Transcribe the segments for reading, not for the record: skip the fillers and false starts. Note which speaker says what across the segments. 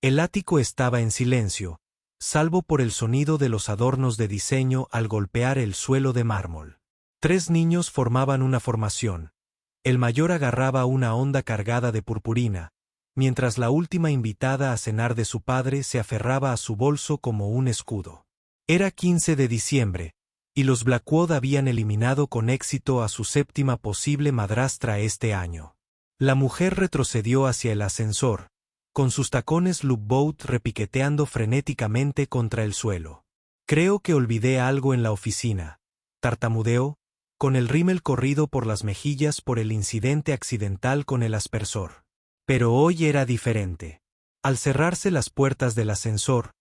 Speaker 1: El ático estaba en silencio, salvo por el sonido de los adornos de diseño al golpear el suelo de mármol. 3 niños formaban una formación. El mayor agarraba una onda cargada de purpurina, mientras la última invitada a cenar de su padre se aferraba a su bolso como un escudo. Era 15 de diciembre, y los Blackwood habían eliminado con éxito a su séptima posible madrastra este año. La mujer retrocedió hacia el ascensor, con sus tacones Loopboat repiqueteando frenéticamente contra el suelo. Creo que olvidé algo en la oficina, tartamudeó, con el rímel corrido por las mejillas por el incidente accidental con el aspersor. Pero hoy era diferente. Al cerrarse las puertas del ascensor,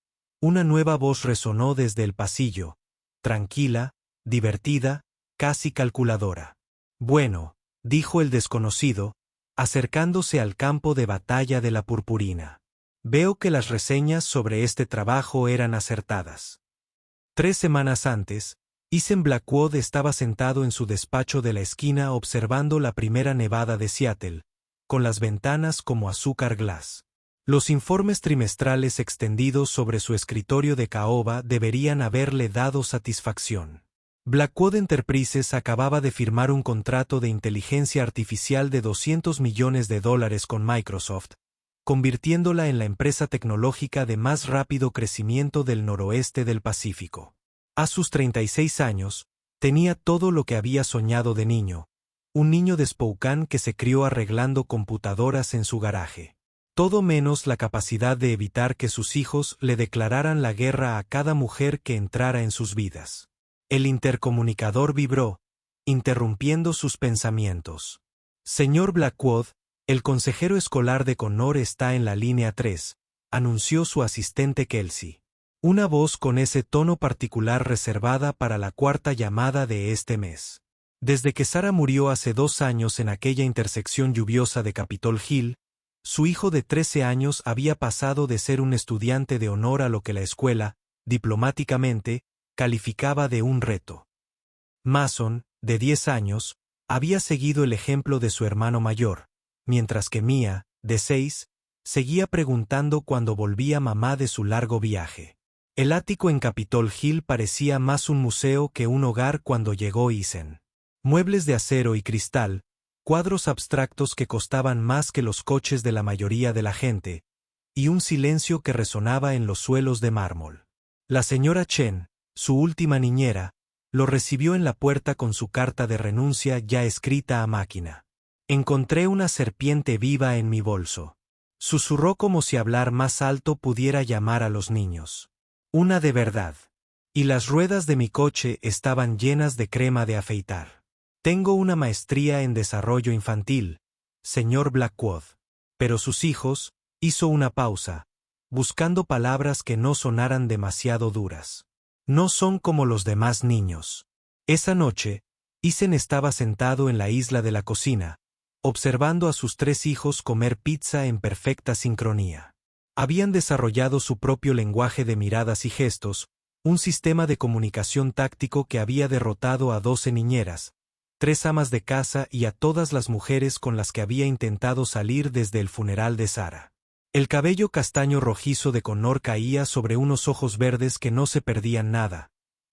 Speaker 1: una nueva voz resonó desde el pasillo, tranquila, divertida, casi calculadora. Bueno, dijo el desconocido, acercándose al campo de batalla de la purpurina. Veo que las reseñas sobre este trabajo eran acertadas. 3 semanas antes, Ethan Blackwood estaba sentado en su despacho de la esquina observando la primera nevada de Seattle, con las ventanas como azúcar glass. Los informes trimestrales extendidos sobre su escritorio de caoba deberían haberle dado satisfacción. Blackwood Enterprises acababa de firmar un contrato de inteligencia artificial de $200 millones con Microsoft, convirtiéndola en la empresa tecnológica de más rápido crecimiento del noroeste del Pacífico. A sus 36 años, tenía todo lo que había soñado de niño, un niño de Spokane que se crió arreglando computadoras en su garaje. Todo menos la capacidad de evitar que sus hijos le declararan la guerra a cada mujer que entrara en sus vidas. El intercomunicador vibró, interrumpiendo sus pensamientos. Señor Blackwood, el consejero escolar de Connor está en la línea 3, anunció su asistente Kelsey. Una voz con ese tono particular reservada para la 4ª llamada de este mes. Desde que Sarah murió hace 2 años en aquella intersección lluviosa de Capitol Hill, su hijo de 13 años había pasado de ser un estudiante de honor a lo que la escuela, diplomáticamente, calificaba de un reto. Mason, de 10 años, había seguido el ejemplo de su hermano mayor, mientras que Mia, de 6, seguía preguntando cuando volvía mamá de su largo viaje. El ático en Capitol Hill parecía más un museo que un hogar cuando llegó Ethan. Muebles de acero y cristal, cuadros abstractos que costaban más que los coches de la mayoría de la gente, y un silencio que resonaba en los suelos de mármol. La señora Chen, su última niñera, lo recibió en la puerta con su carta de renuncia ya escrita a máquina. Encontré una serpiente viva en mi bolso. Susurró como si hablar más alto pudiera llamar a los niños. Una de verdad. Y las ruedas de mi coche estaban llenas de crema de afeitar. Tengo una maestría en desarrollo infantil, señor Blackwood. Pero sus hijos, hizo una pausa, buscando palabras que no sonaran demasiado duras. No son como los demás niños. Esa noche, Ethan estaba sentado en la isla de la cocina, observando a sus 3 hijos comer pizza en perfecta sincronía. Habían desarrollado su propio lenguaje de miradas y gestos, un sistema de comunicación táctico que había derrotado a 12 niñeras, 3 amas de casa y a todas las mujeres con las que había intentado salir desde el funeral de Sarah. El cabello castaño rojizo de Connor caía sobre unos ojos verdes que no se perdían nada,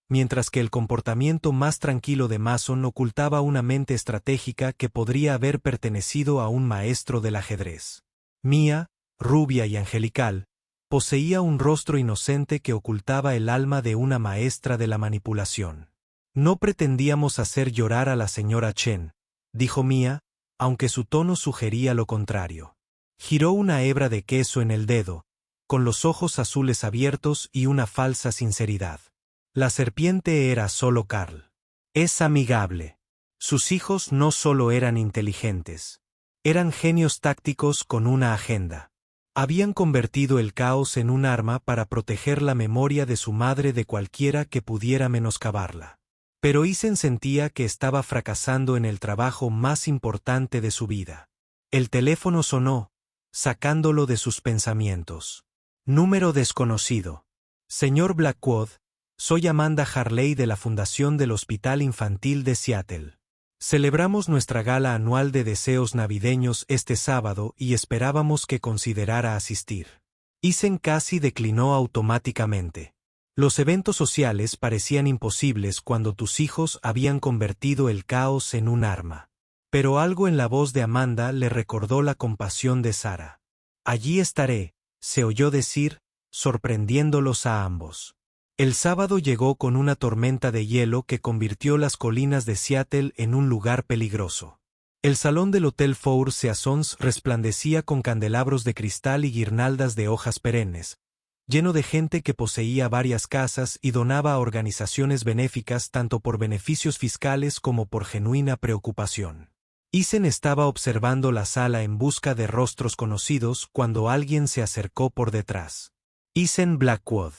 Speaker 1: mientras que el comportamiento más tranquilo de Mason ocultaba una mente estratégica que podría haber pertenecido a un maestro del ajedrez. Mia, rubia y angelical, poseía un rostro inocente que ocultaba el alma de una maestra de la manipulación. No pretendíamos hacer llorar a la señora Chen, dijo Mia, aunque su tono sugería lo contrario. Giró una hebra de queso en el dedo, con los ojos azules abiertos y una falsa sinceridad. La serpiente era solo Carl. Es amigable. Sus hijos no solo eran inteligentes. Eran genios tácticos con una agenda. Habían convertido el caos en un arma para proteger la memoria de su madre de cualquiera que pudiera menoscabarla. Pero Ethan sentía que estaba fracasando en el trabajo más importante de su vida. El teléfono sonó, sacándolo de sus pensamientos. Número desconocido. Señor Blackwood, soy Amanda Harley de la Fundación del Hospital Infantil de Seattle. Celebramos nuestra gala anual de deseos navideños este sábado y esperábamos que considerara asistir. Isen casi declinó automáticamente. Los eventos sociales parecían imposibles cuando tus hijos habían convertido el caos en un arma. Pero algo en la voz de Amanda le recordó la compasión de Sara. Allí estaré, se oyó decir, sorprendiéndolos a ambos. El sábado llegó con una tormenta de hielo que convirtió las colinas de Seattle en un lugar peligroso. El salón del Hotel Four Seasons resplandecía con candelabros de cristal y guirnaldas de hojas perennes, lleno de gente que poseía varias casas y donaba a organizaciones benéficas tanto por beneficios fiscales como por genuina preocupación. Isen estaba observando la sala en busca de rostros conocidos cuando alguien se acercó por detrás. Isen Blackwood.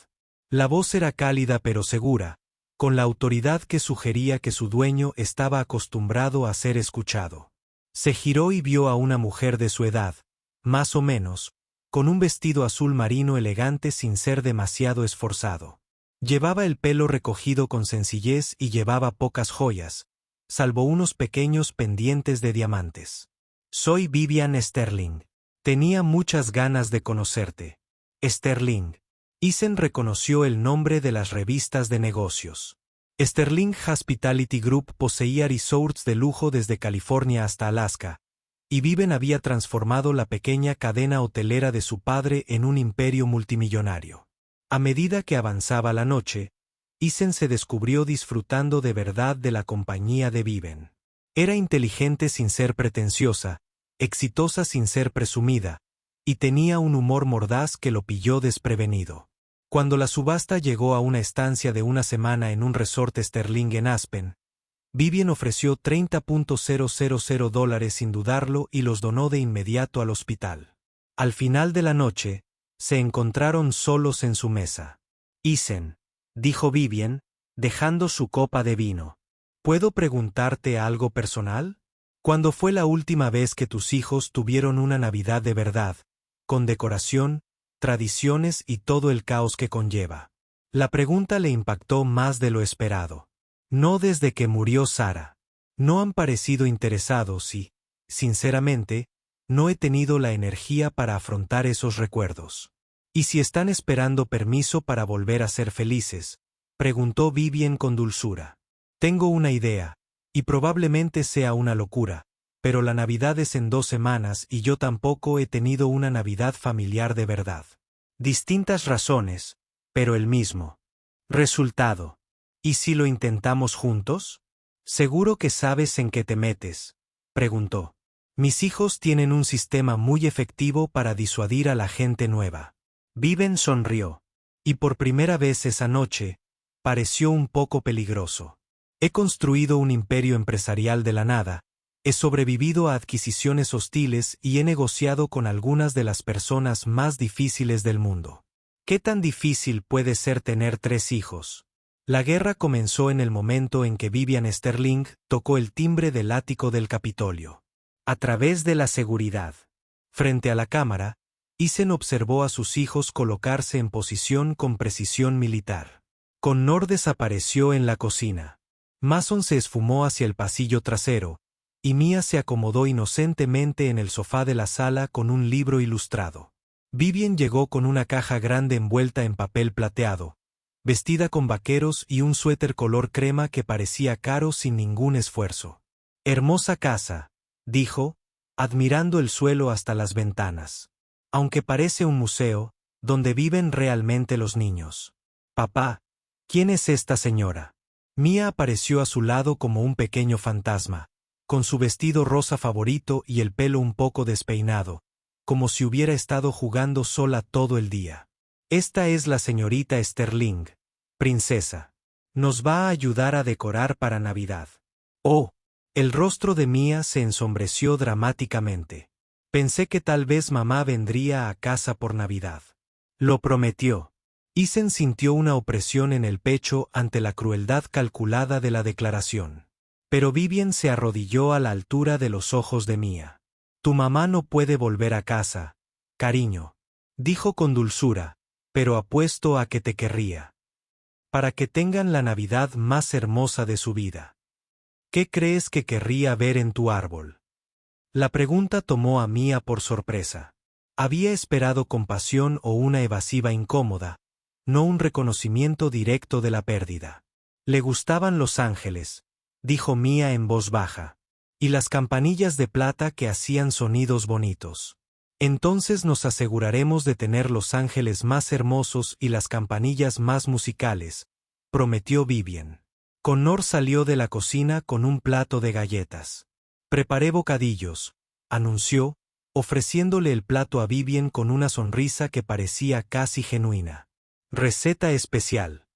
Speaker 1: La voz era cálida pero segura, con la autoridad que sugería que su dueño estaba acostumbrado a ser escuchado. Se giró y vio a una mujer de su edad, más o menos, con un vestido azul marino elegante sin ser demasiado esforzado. Llevaba el pelo recogido con sencillez y llevaba pocas joyas, salvo unos pequeños pendientes de diamantes. Soy Vivian Sterling. Tenía muchas ganas de conocerte. Sterling. Isen reconoció el nombre de las revistas de negocios. Sterling Hospitality Group poseía resorts de lujo desde California hasta Alaska, y Vivian había transformado la pequeña cadena hotelera de su padre en un imperio multimillonario. A medida que avanzaba la noche, Isen se descubrió disfrutando de verdad de la compañía de Vivian. Era inteligente sin ser pretenciosa, exitosa sin ser presumida, y tenía un humor mordaz que lo pilló desprevenido. Cuando la subasta llegó a una estancia de una semana en un resort Sterling en Aspen, Vivian ofreció $30,000 sin dudarlo y los donó de inmediato al hospital. Al final de la noche, se encontraron solos en su mesa. Isen, dijo Vivian, dejando su copa de vino. ¿Puedo preguntarte algo personal? ¿Cuándo fue la última vez que tus hijos tuvieron una Navidad de verdad, con decoración, tradiciones y todo el caos que conlleva? La pregunta le impactó más de lo esperado. No desde que murió Sara. No han parecido interesados y, sinceramente, no he tenido la energía para afrontar esos recuerdos. ¿Y si están esperando permiso para volver a ser felices?, preguntó Vivian con dulzura. Tengo una idea, y probablemente sea una locura, pero la Navidad es en 2 semanas y yo tampoco he tenido una Navidad familiar de verdad. Distintas razones, pero el mismo resultado. ¿Y si lo intentamos juntos? ¿Seguro que sabes en qué te metes?, preguntó. Mis hijos tienen un sistema muy efectivo para disuadir a la gente nueva. Vivian sonrió. Y por primera vez esa noche, pareció un poco peligroso. He construido un imperio empresarial de la nada, he sobrevivido a adquisiciones hostiles y he negociado con algunas de las personas más difíciles del mundo. ¿Qué tan difícil puede ser tener 3 hijos? La guerra comenzó en el momento en que Vivian Sterling tocó el timbre del ático del Capitolio. A través de la seguridad. Frente a la cámara, Isen observó a sus hijos colocarse en posición con precisión militar. Connor desapareció en la cocina. Mason se esfumó hacia el pasillo trasero, y Mia se acomodó inocentemente en el sofá de la sala con un libro ilustrado. Vivian llegó con una caja grande envuelta en papel plateado, vestida con vaqueros y un suéter color crema que parecía caro sin ningún esfuerzo. Hermosa casa, dijo, admirando el suelo hasta las ventanas. Aunque parece un museo, donde viven realmente los niños. Papá, ¿quién es esta señora? Mia apareció a su lado como un pequeño fantasma, con su vestido rosa favorito y el pelo un poco despeinado, como si hubiera estado jugando sola todo el día. Esta es la señorita Sterling, princesa. Nos va a ayudar a decorar para Navidad. Oh, el rostro de Mia se ensombreció dramáticamente. Pensé que tal vez mamá vendría a casa por Navidad. Lo prometió. Isen sintió una opresión en el pecho ante la crueldad calculada de la declaración. Pero Vivian se arrodilló a la altura de los ojos de Mia. Tu mamá no puede volver a casa, cariño, dijo con dulzura, pero apuesto a que te querría. Para que tengan la Navidad más hermosa de su vida. ¿Qué crees que querría ver en tu árbol? La pregunta tomó a Mia por sorpresa. Había esperado compasión o una evasiva incómoda, no un reconocimiento directo de la pérdida. Le gustaban los ángeles, dijo Mía en voz baja, y las campanillas de plata que hacían sonidos bonitos. Entonces nos aseguraremos de tener los ángeles más hermosos y las campanillas más musicales, prometió Vivian. Connor salió de la cocina con un plato de galletas. Preparé bocadillos, anunció, ofreciéndole el plato a Vivian con una sonrisa que parecía casi genuina. Receta especial.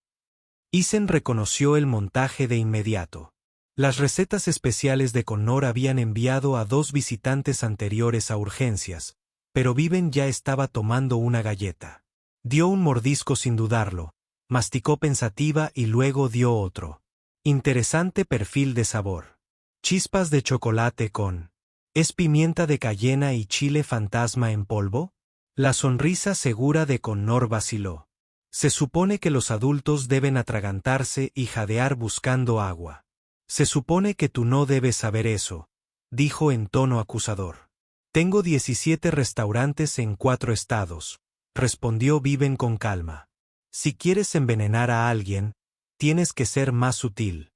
Speaker 1: Isen reconoció el montaje de inmediato. Las recetas especiales de Connor habían enviado a 2 visitantes anteriores a urgencias, pero Vivian ya estaba tomando una galleta. Dio un mordisco sin dudarlo, masticó pensativa y luego dio otro. Interesante perfil de sabor. Chispas de chocolate con... ¿Es pimienta de cayena y chile fantasma en polvo? La sonrisa segura de Connor vaciló. Se supone que los adultos deben atragantarse y jadear buscando agua. Se supone que tú no debes saber eso, dijo en tono acusador. Tengo 17 restaurantes en 4 estados, respondió Vivian con calma. Si quieres envenenar a alguien, tienes que ser más sutil.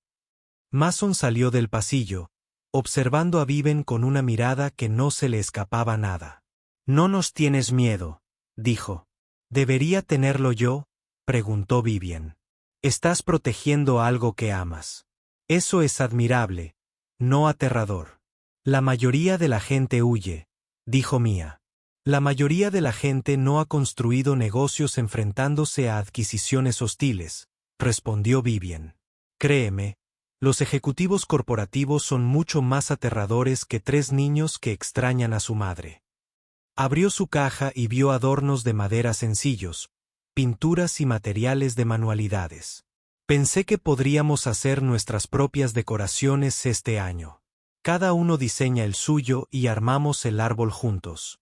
Speaker 1: Mason salió del pasillo, observando a Vivian con una mirada que no se le escapaba nada. No nos tienes miedo, dijo. ¿Debería tenerlo yo? Preguntó Vivian. Estás protegiendo algo que amas. Eso es admirable, no aterrador. La mayoría de la gente huye, dijo Mía. La mayoría de la gente no ha construido negocios enfrentándose a adquisiciones hostiles, respondió Vivian. Créeme, los ejecutivos corporativos son mucho más aterradores que 3 niños que extrañan a su madre. Abrió su caja y vio adornos de madera sencillos, pinturas y materiales de manualidades. Pensé que podríamos hacer nuestras propias decoraciones este año. Cada uno diseña el suyo y armamos el árbol juntos.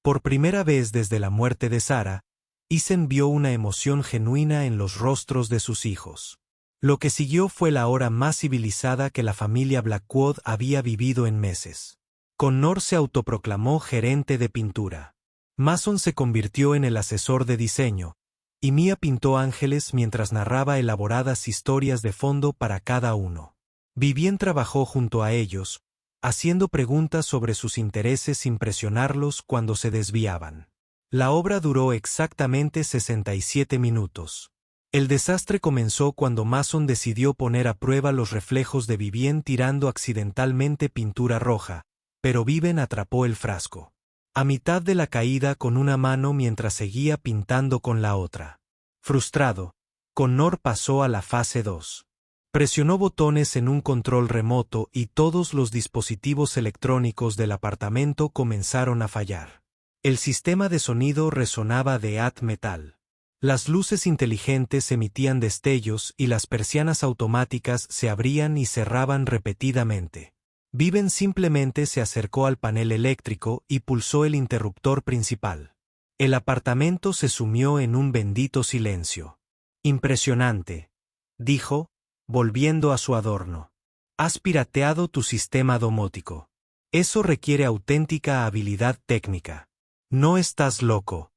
Speaker 1: Por primera vez desde la muerte de Sarah, Isen vio una emoción genuina en los rostros de sus hijos. Lo que siguió fue la hora más civilizada que la familia Blackwood había vivido en meses. Connor se autoproclamó gerente de pintura. Mason se convirtió en el asesor de diseño, y Mía pintó ángeles mientras narraba elaboradas historias de fondo para cada uno. Vivian trabajó junto a ellos, haciendo preguntas sobre sus intereses sin presionarlos cuando se desviaban. La obra duró exactamente 67 minutos. El desastre comenzó cuando Mason decidió poner a prueba los reflejos de Vivian tirando accidentalmente pintura roja, pero Vivian atrapó el frasco. A mitad de la caída con una mano mientras seguía pintando con la otra. Frustrado, Connor pasó a la fase 2. Presionó botones en un control remoto y todos los dispositivos electrónicos del apartamento comenzaron a fallar. El sistema de sonido resonaba de metal. Las luces inteligentes emitían destellos y las persianas automáticas se abrían y cerraban repetidamente. Vivian simplemente se acercó al panel eléctrico y pulsó el interruptor principal. El apartamento se sumió en un bendito silencio. Impresionante, dijo, volviendo a su adorno. Has pirateado tu sistema domótico. Eso requiere auténtica habilidad técnica. No estás loco.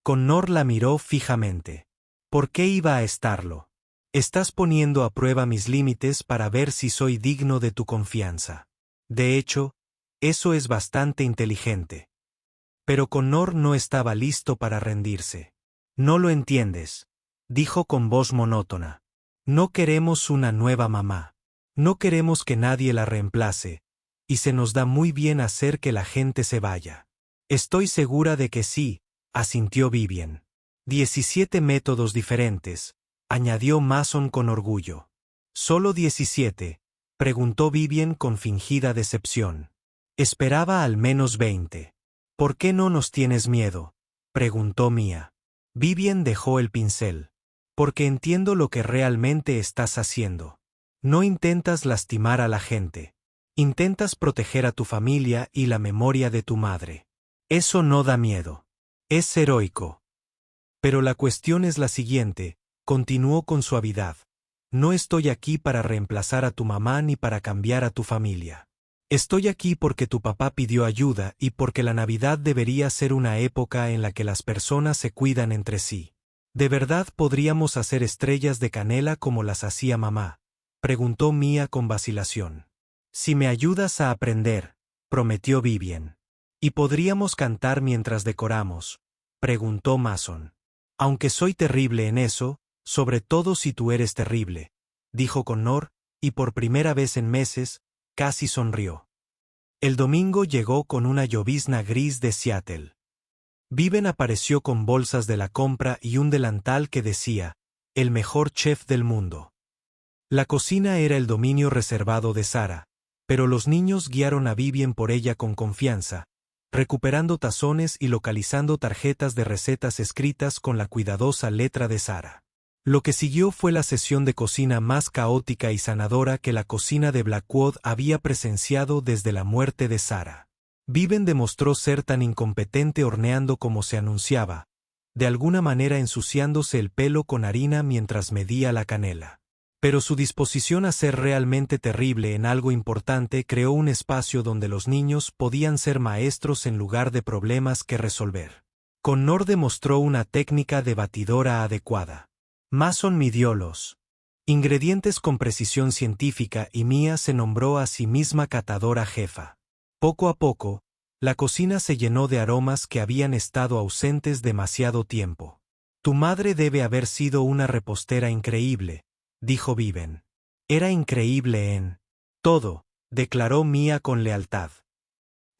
Speaker 1: Connor la miró fijamente. ¿Por qué iba a estarlo? Estás poniendo a prueba mis límites para ver si soy digno de tu confianza. De hecho, eso es bastante inteligente. Pero Connor no estaba listo para rendirse. No lo entiendes, dijo con voz monótona. No queremos una nueva mamá. No queremos que nadie la reemplace, y se nos da muy bien hacer que la gente se vaya. Estoy segura de que sí, asintió Vivian. 17 métodos diferentes, añadió Mason con orgullo. ¿Solo 17? Preguntó Vivian con fingida decepción. Esperaba al menos 20. ¿Por qué no nos tienes miedo? Preguntó Mía. Vivian dejó el pincel. Porque entiendo lo que realmente estás haciendo. No intentas lastimar a la gente. Intentas proteger a tu familia y la memoria de tu madre. Eso no da miedo. Es heroico. Pero la cuestión es la siguiente, continuó con suavidad. No estoy aquí para reemplazar a tu mamá ni para cambiar a tu familia. Estoy aquí porque tu papá pidió ayuda y porque la Navidad debería ser una época en la que las personas se cuidan entre sí. ¿De verdad podríamos hacer estrellas de canela como las hacía mamá?, preguntó Mia con vacilación. Si me ayudas a aprender, prometió Vivian. ¿Y podríamos cantar mientras decoramos?, preguntó Mason. Aunque soy terrible en eso, sobre todo si tú eres terrible, dijo Connor, y por primera vez en meses, casi sonrió. El domingo llegó con una llovizna gris de Seattle. Viven apareció con bolsas de la compra y un delantal que decía, el mejor chef del mundo. La cocina era el dominio reservado de Sara, pero los niños guiaron a Vivian por ella con confianza, recuperando tazones y localizando tarjetas de recetas escritas con la cuidadosa letra de Sara. Lo que siguió fue la sesión de cocina más caótica y sanadora que la cocina de Blackwood había presenciado desde la muerte de Sara. Vivian demostró ser tan incompetente horneando como se anunciaba, de alguna manera ensuciándose el pelo con harina mientras medía la canela. Pero su disposición a ser realmente terrible en algo importante creó un espacio donde los niños podían ser maestros en lugar de problemas que resolver. Connor demostró una técnica de batidora adecuada. Mason midió los ingredientes con precisión científica y Mia se nombró a sí misma catadora jefa. Poco a poco, la cocina se llenó de aromas que habían estado ausentes demasiado tiempo. Tu madre debe haber sido una repostera increíble, dijo Vivian. Era increíble en todo, declaró Mia con lealtad.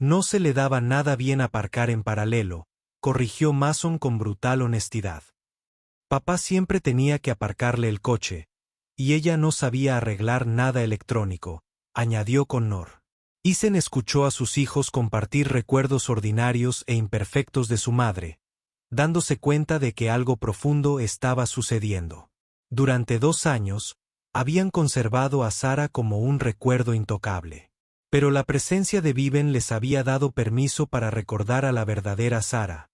Speaker 1: No se le daba nada bien aparcar en paralelo, corrigió Mason con brutal honestidad. Papá siempre tenía que aparcarle el coche, y ella no sabía arreglar nada electrónico, añadió Connor. Ethan escuchó a sus hijos compartir recuerdos ordinarios e imperfectos de su madre, dándose cuenta de que algo profundo estaba sucediendo. Durante 2 años, habían conservado a Sara como un recuerdo intocable. Pero la presencia de Vivian les había dado permiso para recordar a la verdadera Sara,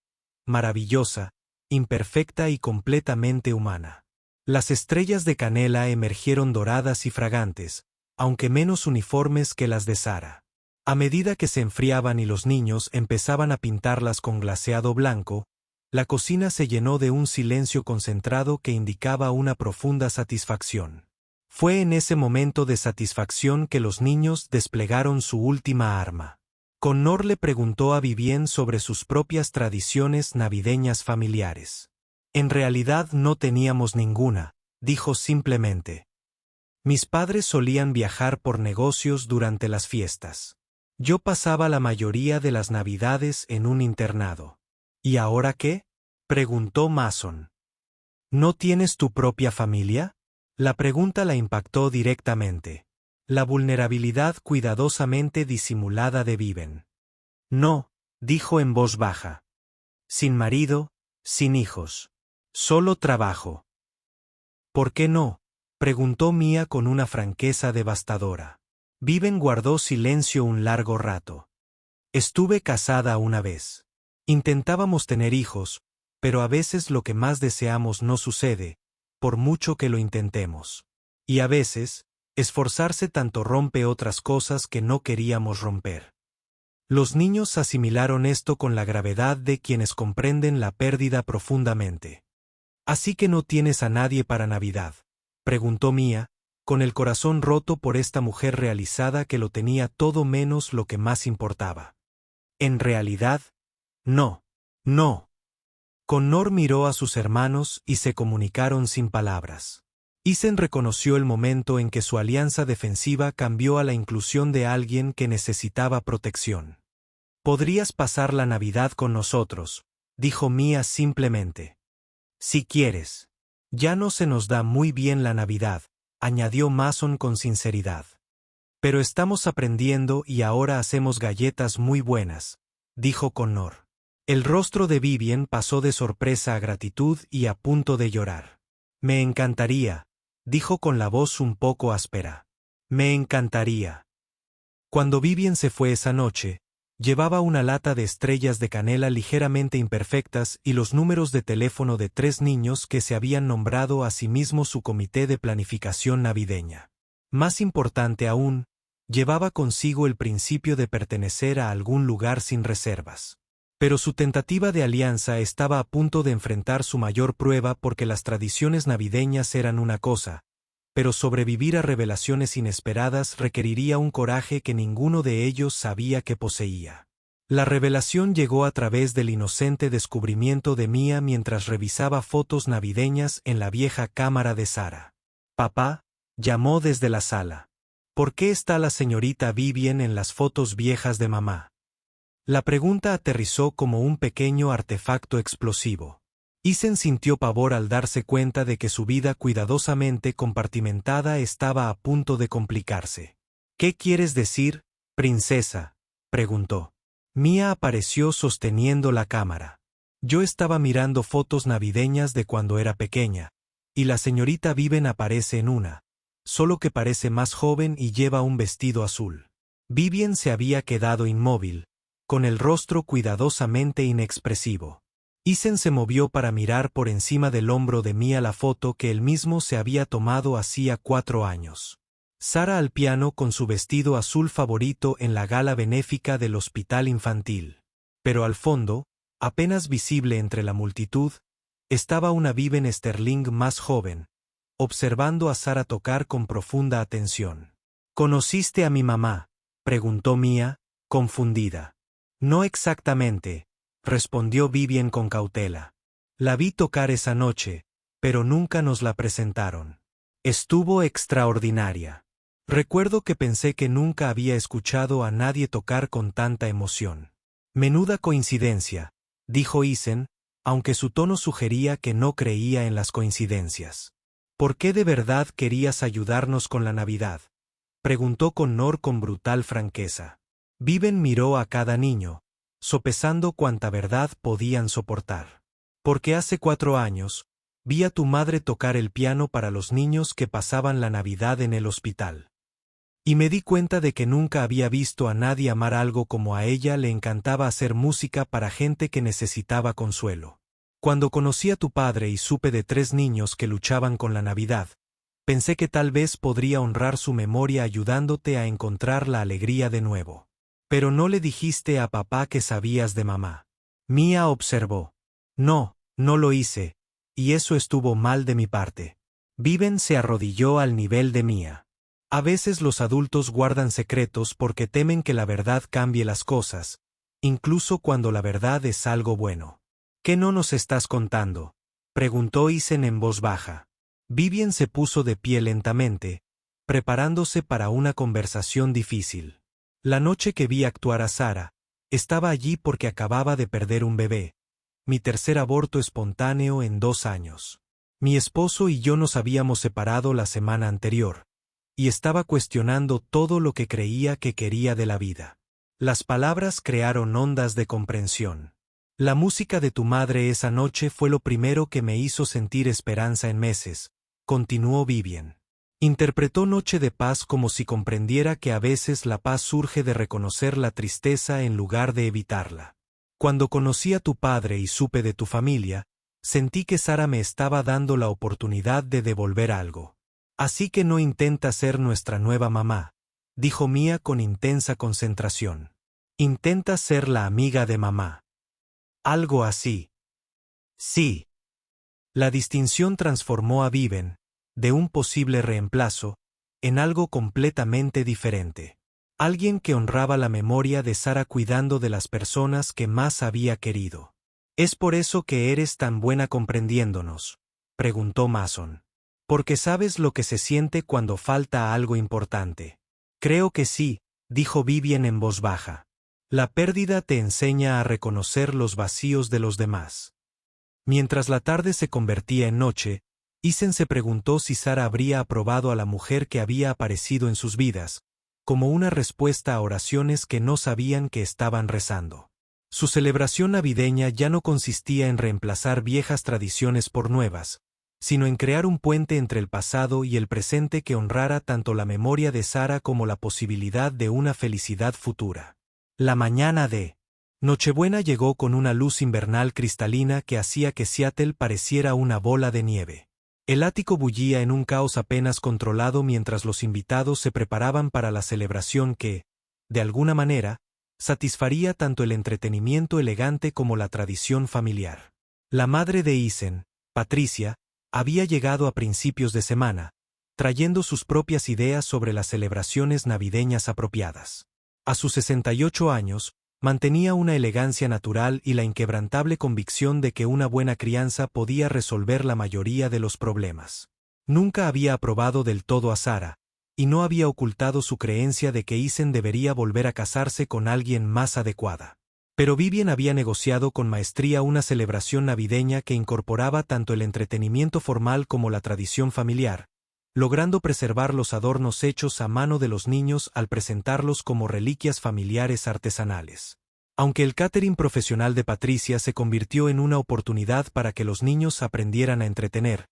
Speaker 1: maravillosa, imperfecta y completamente humana. Las estrellas de canela emergieron doradas y fragantes, aunque menos uniformes que las de Sara. A medida que se enfriaban y los niños empezaban a pintarlas con glaseado blanco, la cocina se llenó de un silencio concentrado que indicaba una profunda satisfacción. Fue en ese momento de satisfacción que los niños desplegaron su última arma. Connor le preguntó a Vivian sobre sus propias tradiciones navideñas familiares. En realidad no teníamos ninguna, dijo simplemente. Mis padres solían viajar por negocios durante las fiestas. Yo pasaba la mayoría de las Navidades en un internado. ¿Y ahora qué?, preguntó Mason. ¿No tienes tu propia familia? La pregunta la impactó directamente. La vulnerabilidad cuidadosamente disimulada de Vivian. No, dijo en voz baja. Sin marido, sin hijos. Solo trabajo. ¿Por qué no?, preguntó Mia con una franqueza devastadora. Vivian guardó silencio un largo rato. Estuve casada una vez. Intentábamos tener hijos, pero a veces lo que más deseamos no sucede, por mucho que lo intentemos. Y a veces, esforzarse tanto rompe otras cosas que no queríamos romper. Los niños asimilaron esto con la gravedad de quienes comprenden la pérdida profundamente. ¿Así que no tienes a nadie para Navidad?, preguntó Mia, con el corazón roto por esta mujer realizada que lo tenía todo menos lo que más importaba. En realidad, no. Connor miró a sus hermanos y se comunicaron sin palabras. Ethan reconoció el momento en que su alianza defensiva cambió a la inclusión de alguien que necesitaba protección. Podrías pasar la Navidad con nosotros, dijo Mia simplemente. Si quieres. Ya no se nos da muy bien la Navidad, añadió Mason con sinceridad. Pero estamos aprendiendo y ahora hacemos galletas muy buenas, dijo Connor. El rostro de Vivian pasó de sorpresa a gratitud y a punto de llorar. Me encantaría, dijo con la voz un poco áspera. Me encantaría. Cuando Vivian se fue esa noche, llevaba una lata de estrellas de canela ligeramente imperfectas y los números de teléfono de 3 niños que se habían nombrado a sí mismos su comité de planificación navideña. Más importante aún, llevaba consigo el principio de pertenecer a algún lugar sin reservas. Pero su tentativa de alianza estaba a punto de enfrentar su mayor prueba porque las tradiciones navideñas eran una cosa, pero sobrevivir a revelaciones inesperadas requeriría un coraje que ninguno de ellos sabía que poseía. La revelación llegó a través del inocente descubrimiento de Mia mientras revisaba fotos navideñas en la vieja cámara de Sara. «Papá», llamó desde la sala. «¿Por qué está la señorita Vivian en las fotos viejas de mamá?» La pregunta aterrizó como un pequeño artefacto explosivo. Ethan sintió pavor al darse cuenta de que su vida cuidadosamente compartimentada estaba a punto de complicarse. «¿Qué quieres decir, princesa?», preguntó. Mia apareció sosteniendo la cámara. «Yo estaba mirando fotos navideñas de cuando era pequeña, y la señorita Vivian aparece en una, solo que parece más joven y lleva un vestido azul». Vivian se había quedado inmóvil, con el rostro cuidadosamente inexpresivo. Ethan se movió para mirar por encima del hombro de Mia la foto que él mismo se había tomado hacía 4 años. Sara al piano con su vestido azul favorito en la gala benéfica del hospital infantil. Pero al fondo, apenas visible entre la multitud, estaba una Vivian Sterling más joven, observando a Sara tocar con profunda atención. «¿Conociste a mi mamá?», preguntó Mia, confundida. «No exactamente», respondió Vivian con cautela. «La vi tocar esa noche, pero nunca nos la presentaron. Estuvo extraordinaria. Recuerdo que pensé que nunca había escuchado a nadie tocar con tanta emoción». «Menuda coincidencia», dijo Ethan, aunque su tono sugería que no creía en las coincidencias. «¿Por qué de verdad querías ayudarnos con la Navidad?», preguntó Connor con brutal franqueza. Vivian miró a cada niño, sopesando cuánta verdad podían soportar. «Porque hace 4 años, vi a tu madre tocar el piano para los niños que pasaban la Navidad en el hospital. Y me di cuenta de que nunca había visto a nadie amar algo como a ella le encantaba hacer música para gente que necesitaba consuelo. Cuando conocí a tu padre y supe de 3 niños que luchaban con la Navidad, pensé que tal vez podría honrar su memoria ayudándote a encontrar la alegría de nuevo. Pero no le dijiste a papá que sabías de mamá». Mia observó. «No, no lo hice, y eso estuvo mal de mi parte». Vivian se arrodilló al nivel de Mia. «A veces los adultos guardan secretos porque temen que la verdad cambie las cosas, incluso cuando la verdad es algo bueno». «¿Qué no nos estás contando?», preguntó Ethan en voz baja. Vivian se puso de pie lentamente, preparándose para una conversación difícil. «La noche que vi actuar a Sara, estaba allí porque acababa de perder un bebé, mi tercer aborto espontáneo en 2 años. Mi esposo y yo nos habíamos separado la semana anterior, y estaba cuestionando todo lo que creía que quería de la vida». Las palabras crearon ondas de comprensión. «La música de tu madre esa noche fue lo primero que me hizo sentir esperanza en meses», continuó Vivian. Interpretó Noche de Paz como si comprendiera que a veces la paz surge de reconocer la tristeza en lugar de evitarla. «Cuando conocí a tu padre y supe de tu familia, sentí que Sara me estaba dando la oportunidad de devolver algo. Así que no intenta ser nuestra nueva mamá», dijo Mia con intensa concentración. «Intenta ser la amiga de mamá». «Algo así». «Sí». La distinción transformó a Vivian, de un posible reemplazo, en algo completamente diferente. Alguien que honraba la memoria de Sara cuidando de las personas que más había querido. «¿Es por eso que eres tan buena comprendiéndonos?», preguntó Mason. «Porque sabes lo que se siente cuando falta algo importante». «Creo que sí», dijo Vivian en voz baja. «La pérdida te enseña a reconocer los vacíos de los demás». Mientras la tarde se convertía en noche, Ethan se preguntó si Sara habría aprobado a la mujer que había aparecido en sus vidas, como una respuesta a oraciones que no sabían que estaban rezando. Su celebración navideña ya no consistía en reemplazar viejas tradiciones por nuevas, sino en crear un puente entre el pasado y el presente que honrara tanto la memoria de Sara como la posibilidad de una felicidad futura. La mañana de Nochebuena llegó con una luz invernal cristalina que hacía que Seattle pareciera una bola de nieve. El ático bullía en un caos apenas controlado mientras los invitados se preparaban para la celebración que, de alguna manera, satisfaría tanto el entretenimiento elegante como la tradición familiar. La madre de Isen, Patricia, había llegado a principios de semana, trayendo sus propias ideas sobre las celebraciones navideñas apropiadas. A sus 68 años, mantenía una elegancia natural y la inquebrantable convicción de que una buena crianza podía resolver la mayoría de los problemas. Nunca había aprobado del todo a Sara, y no había ocultado su creencia de que Isen debería volver a casarse con alguien más adecuada. Pero Vivian había negociado con maestría una celebración navideña que incorporaba tanto el entretenimiento formal como la tradición familiar, logrando preservar los adornos hechos a mano de los niños al presentarlos como reliquias familiares artesanales. Aunque el catering profesional de Patricia se convirtió en una oportunidad para que los niños aprendieran a entretener,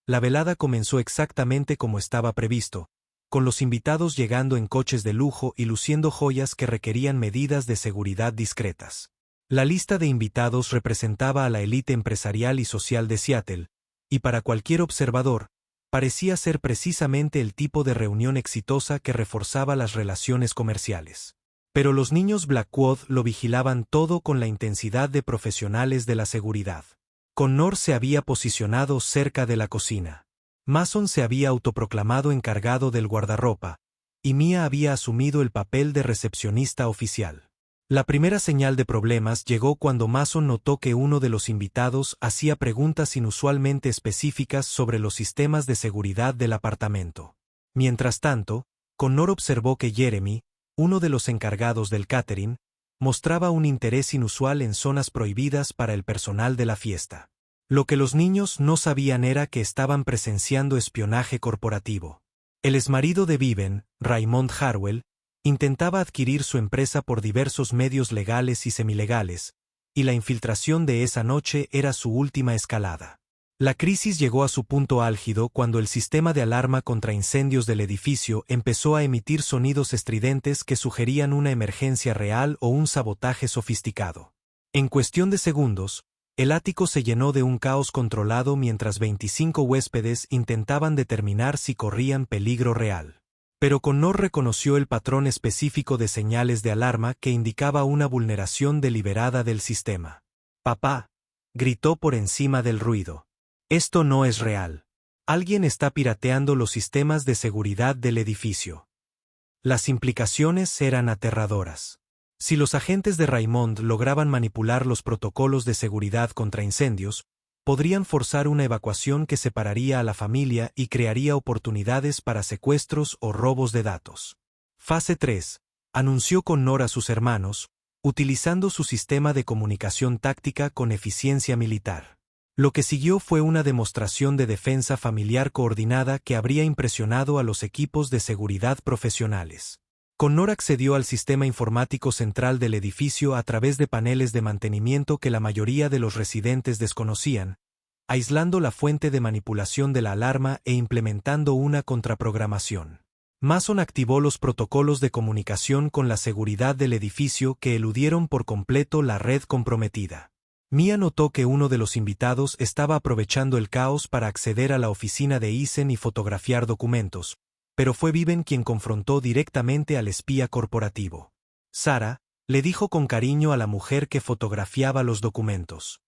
Speaker 1: la velada comenzó exactamente como estaba previsto, con los invitados llegando en coches de lujo y luciendo joyas que requerían medidas de seguridad discretas. La lista de invitados representaba a la élite empresarial y social de Seattle, y para cualquier observador, parecía ser precisamente el tipo de reunión exitosa que reforzaba las relaciones comerciales. Pero los niños Blackwood lo vigilaban todo con la intensidad de profesionales de la seguridad. Connor se había posicionado cerca de la cocina. Mason se había autoproclamado encargado del guardarropa, y Mia había asumido el papel de recepcionista oficial. La primera señal de problemas llegó cuando Mason notó que uno de los invitados hacía preguntas inusualmente específicas sobre los sistemas de seguridad del apartamento. Mientras tanto, Connor observó que Jeremy, uno de los encargados del catering, mostraba un interés inusual en zonas prohibidas para el personal de la fiesta. Lo que los niños no sabían era que estaban presenciando espionaje corporativo. El exmarido de Viven, Raymond Harwell, intentaba adquirir su empresa por diversos medios legales y semilegales, y la infiltración de esa noche era su última escalada. La crisis llegó a su punto álgido cuando el sistema de alarma contra incendios del edificio empezó a emitir sonidos estridentes que sugerían una emergencia real o un sabotaje sofisticado. En cuestión de segundos, el ático se llenó de un caos controlado mientras 25 huéspedes intentaban determinar si corrían peligro real. Pero Connor reconoció el patrón específico de señales de alarma que indicaba una vulneración deliberada del sistema. «Papá», gritó por encima del ruido. «Esto no es real. Alguien está pirateando los sistemas de seguridad del edificio». Las implicaciones eran aterradoras. Si los agentes de Raymond lograban manipular los protocolos de seguridad contra incendios, podrían forzar una evacuación que separaría a la familia y crearía oportunidades para secuestros o robos de datos. Fase 3. Anunció Connor a sus hermanos, utilizando su sistema de comunicación táctica con eficiencia militar. Lo que siguió fue una demostración de defensa familiar coordinada que habría impresionado a los equipos de seguridad profesionales. Connor accedió al sistema informático central del edificio a través de paneles de mantenimiento que la mayoría de los residentes desconocían, aislando la fuente de manipulación de la alarma e implementando una contraprogramación. Mason activó los protocolos de comunicación con la seguridad del edificio que eludieron por completo la red comprometida. Mia notó que uno de los invitados estaba aprovechando el caos para acceder a la oficina de Isen y fotografiar documentos, pero fue Viven quien confrontó directamente al espía corporativo. Sara, le dijo con cariño a la mujer que fotografiaba los documentos.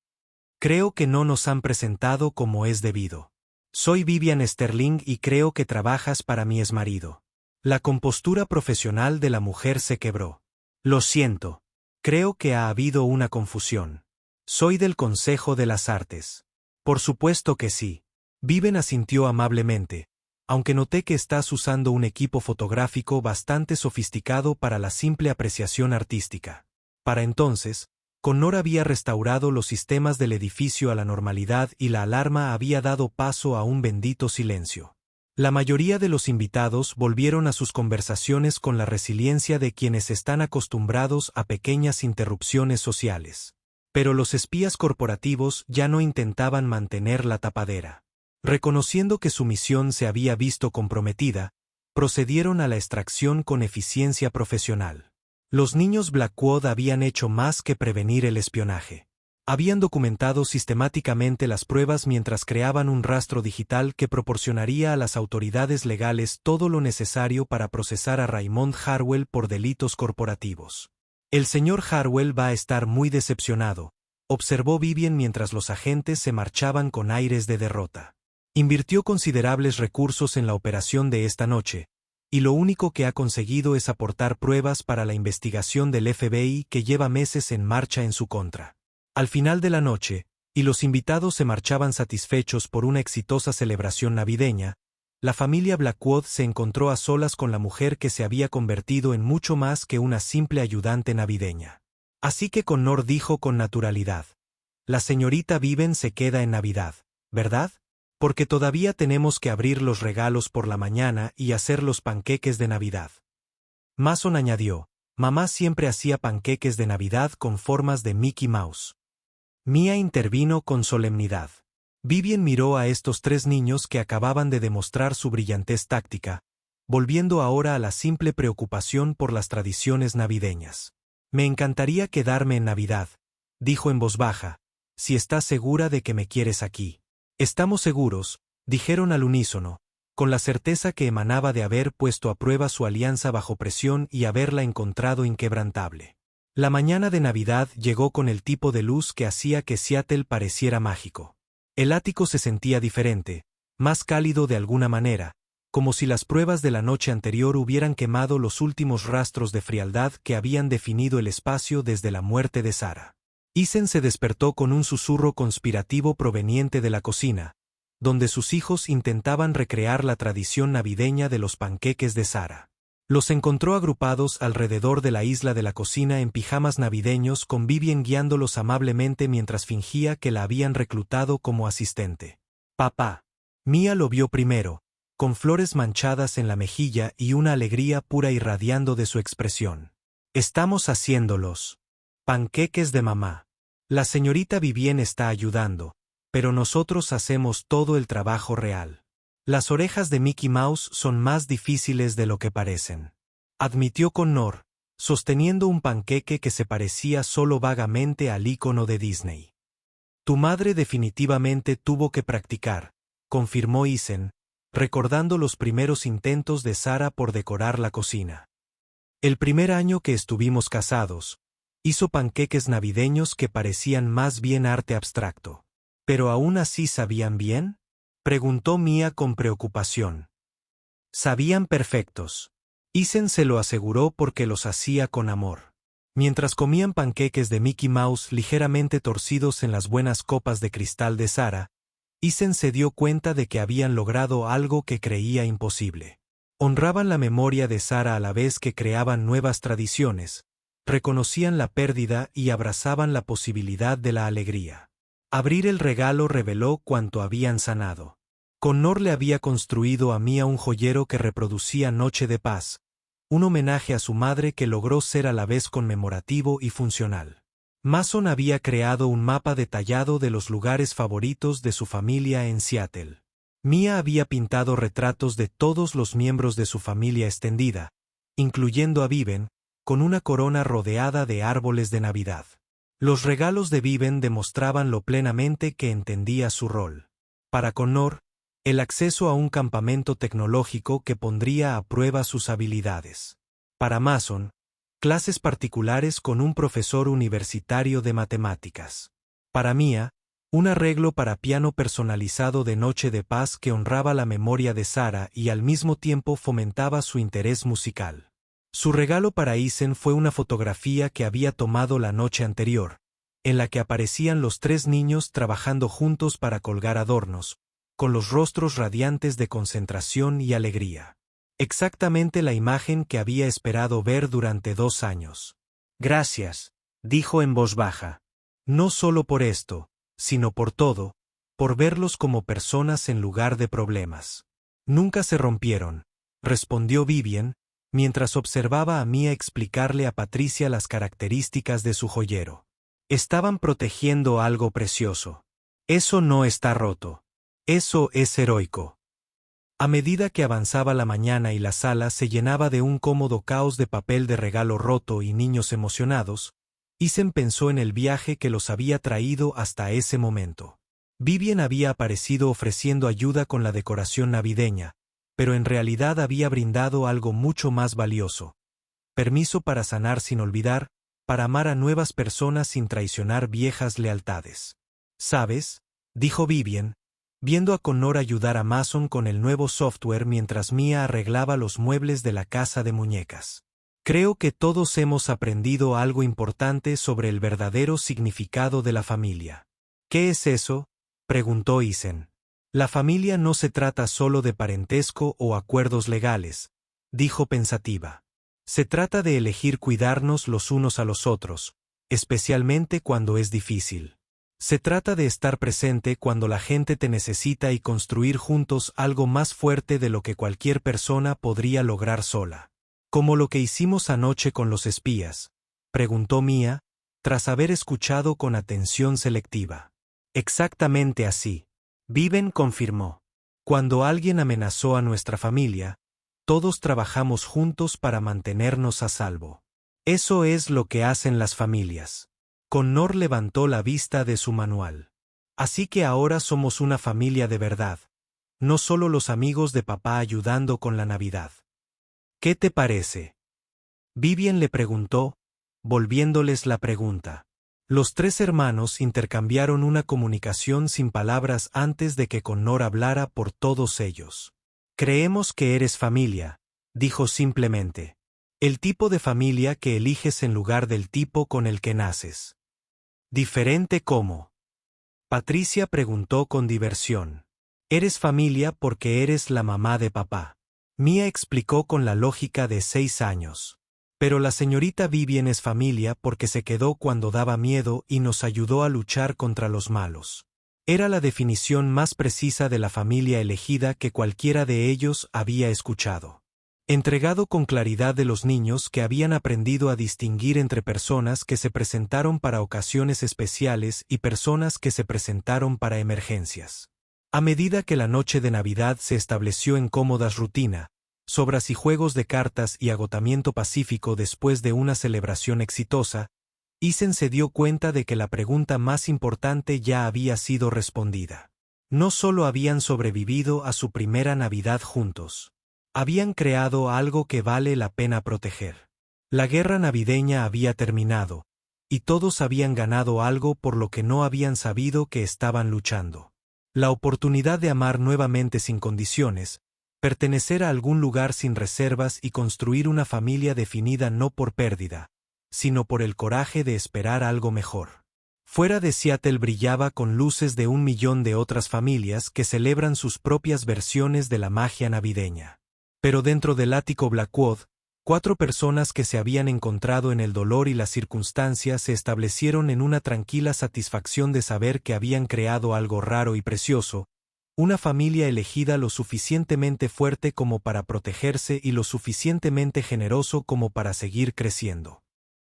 Speaker 1: «Creo que no nos han presentado como es debido. Soy Vivian Sterling y creo que trabajas para mi exmarido». La compostura profesional de la mujer se quebró. «Lo siento. Creo que ha habido una confusión. Soy del Consejo de las Artes». «Por supuesto que sí». Viven asintió amablemente, aunque noté que estás usando un equipo fotográfico bastante sofisticado para la simple apreciación artística. Para entonces, Connor había restaurado los sistemas del edificio a la normalidad y la alarma había dado paso a un bendito silencio. La mayoría de los invitados volvieron a sus conversaciones con la resiliencia de quienes están acostumbrados a pequeñas interrupciones sociales. Pero los espías corporativos ya no intentaban mantener la tapadera. Reconociendo que su misión se había visto comprometida, procedieron a la extracción con eficiencia profesional. Los niños Blackwood habían hecho más que prevenir el espionaje. Habían documentado sistemáticamente las pruebas mientras creaban un rastro digital que proporcionaría a las autoridades legales todo lo necesario para procesar a Raymond Harwell por delitos corporativos. El señor Harwell va a estar muy decepcionado, observó Vivian mientras los agentes se marchaban con aires de derrota. Invirtió considerables recursos en la operación de esta noche, y lo único que ha conseguido es aportar pruebas para la investigación del FBI que lleva meses en marcha en su contra. Al final de la noche, y los invitados se marchaban satisfechos por una exitosa celebración navideña, la familia Blackwood se encontró a solas con la mujer que se había convertido en mucho más que una simple ayudante navideña. Así que Connor dijo con naturalidad: «La señorita Viven se queda en Navidad, ¿verdad? Porque todavía tenemos que abrir los regalos por la mañana y hacer los panqueques de Navidad». Mason añadió: «Mamá siempre hacía panqueques de Navidad con formas de Mickey Mouse». Mia intervino con solemnidad. Vivian miró a estos tres niños que acababan de demostrar su brillantez táctica, volviendo ahora a la simple preocupación por las tradiciones navideñas. «Me encantaría quedarme en Navidad», dijo en voz baja, «si estás segura de que me quieres aquí». «Estamos seguros», dijeron al unísono, con la certeza que emanaba de haber puesto a prueba su alianza bajo presión y haberla encontrado inquebrantable. La mañana de Navidad llegó con el tipo de luz que hacía que Seattle pareciera mágico. El ático se sentía diferente, más cálido de alguna manera, como si las pruebas de la noche anterior hubieran quemado los últimos rastros de frialdad que habían definido el espacio desde la muerte de Sarah. Eisen se despertó con un susurro conspirativo proveniente de la cocina, donde sus hijos intentaban recrear la tradición navideña de los panqueques de Sarah. Los encontró agrupados alrededor de la isla de la cocina en pijamas navideños, con Vivian guiándolos amablemente mientras fingía que la habían reclutado como asistente. «Papá». Mia lo vio primero, con flores manchadas en la mejilla y una alegría pura irradiando de su expresión. «Estamos haciéndolos. Panqueques de mamá. La señorita Vivian está ayudando, pero nosotros hacemos todo el trabajo real». «Las orejas de Mickey Mouse son más difíciles de lo que parecen», admitió Connor, sosteniendo un panqueque que se parecía solo vagamente al ícono de Disney. «Tu madre definitivamente tuvo que practicar», confirmó Eisen, recordando los primeros intentos de Sarah por decorar la cocina. «El primer año que estuvimos casados, hizo panqueques navideños que parecían más bien arte abstracto. ¿Pero aún así sabían bien?», preguntó Mia con preocupación. «Sabían perfectos». Eisen se lo aseguró porque los hacía con amor. Mientras comían panqueques de Mickey Mouse ligeramente torcidos en las buenas copas de cristal de Sarah, Eisen se dio cuenta de que habían logrado algo que creía imposible. Honraban la memoria de Sarah a la vez que creaban nuevas tradiciones, reconocían la pérdida y abrazaban la posibilidad de la alegría. Abrir el regalo reveló cuánto habían sanado. Connor le había construido a Mia un joyero que reproducía Noche de Paz, un homenaje a su madre que logró ser a la vez conmemorativo y funcional. Mason había creado un mapa detallado de los lugares favoritos de su familia en Seattle. Mia había pintado retratos de todos los miembros de su familia extendida, incluyendo a Viven, con una corona rodeada de árboles de Navidad. Los regalos de Viven demostraban lo plenamente que entendía su rol. Para Connor, el acceso a un campamento tecnológico que pondría a prueba sus habilidades. Para Mason, clases particulares con un profesor universitario de matemáticas. Para Mia, un arreglo para piano personalizado de Noche de Paz que honraba la memoria de Sarah y al mismo tiempo fomentaba su interés musical. Su regalo para Eisen fue una fotografía que había tomado la noche anterior, en la que aparecían los tres niños trabajando juntos para colgar adornos, con los rostros radiantes de concentración y alegría. Exactamente la imagen que había esperado ver durante 2 años. «Gracias», dijo en voz baja. «No solo por esto, sino por todo, por verlos como personas en lugar de problemas». «Nunca se rompieron», respondió Vivian, mientras observaba a Mia explicarle a Patricia las características de su joyero. «Estaban protegiendo algo precioso. Eso no está roto. Eso es heroico». A medida que avanzaba la mañana y la sala se llenaba de un cómodo caos de papel de regalo roto y niños emocionados, Ethan pensó en el viaje que los había traído hasta ese momento. Vivian había aparecido ofreciendo ayuda con la decoración navideña, pero en realidad había brindado algo mucho más valioso. Permiso para sanar sin olvidar, para amar a nuevas personas sin traicionar viejas lealtades. ¿Sabes?, dijo Vivian, viendo a Connor ayudar a Mason con el nuevo software mientras Mia arreglaba los muebles de la casa de muñecas. Creo que todos hemos aprendido algo importante sobre el verdadero significado de la familia. ¿Qué es eso?, preguntó Ethan. La familia no se trata solo de parentesco o acuerdos legales, dijo pensativa. Se trata de elegir cuidarnos los unos a los otros, especialmente cuando es difícil. Se trata de estar presente cuando la gente te necesita y construir juntos algo más fuerte de lo que cualquier persona podría lograr sola. ¿Como lo que hicimos anoche con los espías?, preguntó Mia, tras haber escuchado con atención selectiva. Exactamente así. Vivian confirmó. Cuando alguien amenazó a nuestra familia, todos trabajamos juntos para mantenernos a salvo. Eso es lo que hacen las familias. Connor levantó la vista de su manual. Así que ahora somos una familia de verdad, no solo los amigos de papá ayudando con la Navidad. ¿Qué te parece?, Vivian le preguntó, volviéndoles la pregunta. Los tres hermanos intercambiaron una comunicación sin palabras antes de que Connor hablara por todos ellos. Creemos que eres familia, dijo simplemente. El tipo de familia que eliges en lugar del tipo con el que naces. ¿Diferente cómo?, Patricia preguntó con diversión. Eres familia porque eres la mamá de papá. Mia explicó con la lógica de 6 años. Pero la señorita Vivian es familia porque se quedó cuando daba miedo y nos ayudó a luchar contra los malos. Era la definición más precisa de la familia elegida que cualquiera de ellos había escuchado. Entregado con claridad de los niños que habían aprendido a distinguir entre personas que se presentaron para ocasiones especiales y personas que se presentaron para emergencias. A medida que la noche de Navidad se estableció en cómodas rutina, sobras y juegos de cartas y agotamiento pacífico después de una celebración exitosa, Ethan se dio cuenta de que la pregunta más importante ya había sido respondida. No solo habían sobrevivido a su primera Navidad juntos. Habían creado algo que vale la pena proteger. La guerra navideña había terminado, y todos habían ganado algo por lo que no habían sabido que estaban luchando. La oportunidad de amar nuevamente sin condiciones, pertenecer a algún lugar sin reservas y construir una familia definida no por pérdida, sino por el coraje de esperar algo mejor. Fuera de Seattle brillaba con luces de 1 millón de otras familias que celebran sus propias versiones de la magia navideña. Pero dentro del ático Blackwood, 4 personas que se habían encontrado en el dolor y las circunstancias se establecieron en una tranquila satisfacción de saber que habían creado algo raro y precioso, una familia elegida lo suficientemente fuerte como para protegerse y lo suficientemente generoso como para seguir creciendo.